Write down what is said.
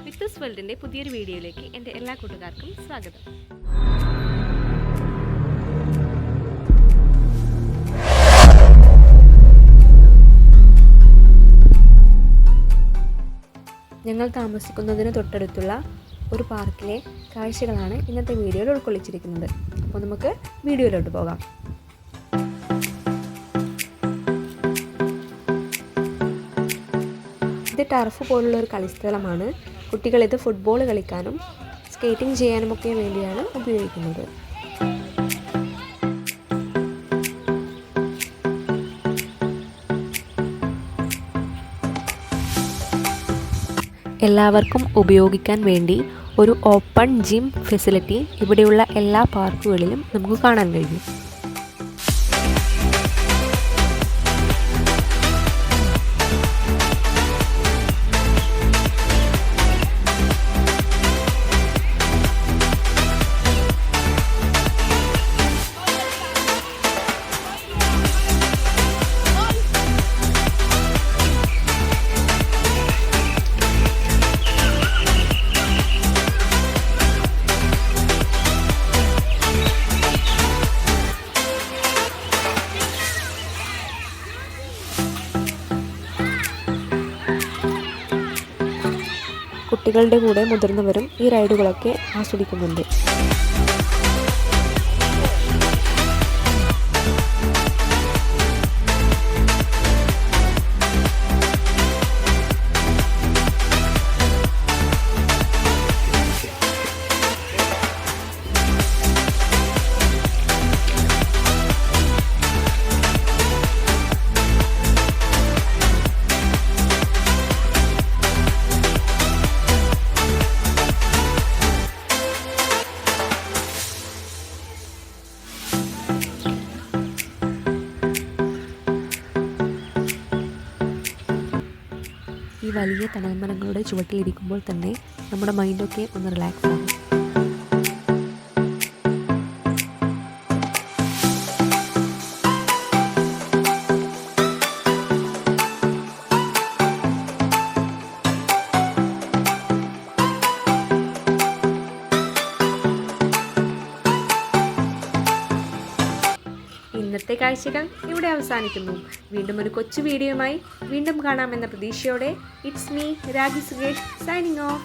വിത്തസ് വേൾഡിൻ്റെ പുതിയൊരു വീഡിയോയിലേക്ക് എൻ്റെ എല്ലാ കൂട്ടുകാർക്കും സ്വാഗതം. ഞങ്ങൾ താമസിക്കുന്നതിന് തൊട്ടടുത്തുള്ള ഒരു പാർക്കിലെ കാഴ്ചകളാണ് ഇന്നത്തെ വീഡിയോയിൽ ഉൾക്കൊള്ളിച്ചിരിക്കുന്നത്. അപ്പോൾ നമുക്ക് വീഡിയോയിലോട്ട് പോകാം. ഇത് ടർഫ് പോലുള്ള ഒരു കളിസ്ഥലമാണ്. കുട്ടികൾ ഇത് ഫുട്ബോൾ കളിക്കാനും സ്കേറ്റിംഗ് ചെയ്യാനുമൊക്കെ വേണ്ടിയാണ് ഉപയോഗിക്കുന്നത്. എല്ലാവർക്കും ഉപയോഗിക്കാൻ വേണ്ടി ഒരു ഓപ്പൺ ജിം ഫെസിലിറ്റി ഇവിടെയുള്ള എല്ലാ പാർക്കുകളിലും നമുക്ക് കാണാൻ കഴിയും. കുട്ടികളുടെ കൂടെ മുതിർന്നവരും ഈ റൈഡുകളൊക്കെ ആസ്വദിക്കുന്നുണ്ട്. ഈ വലിയ തണൽമരങ്ങളുടെ ചുവട്ടിലിരിക്കുമ്പോൾ തന്നെ നമ്മുടെ മൈൻഡൊക്കെ ഒന്ന് റിലാക്സ് ആകും. ഇന്നത്തെ കാഴ്ചകൾ ഇവിടെ അവസാനിക്കുന്നു. വീണ്ടും ഒരു കൊച്ചു വീഡിയോയുമായി വീണ്ടും കാണാമെന്ന പ്രതീക്ഷയോടെ it's me ragi Sukesh signing off.